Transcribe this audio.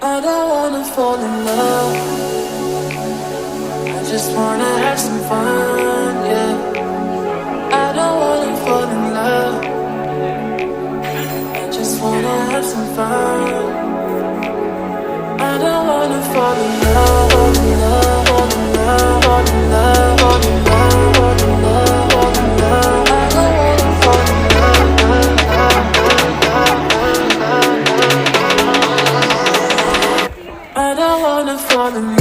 I don't wanna fall in love. I just wanna have some fun, yeah. I don't wanna fall in love. I just wanna have some fun. I don't wanna fall in love, fall in love, fall in love, fall in love, fall in love, fall in love, fall in love. I don't wanna fall in love. I don't wanna fall in love.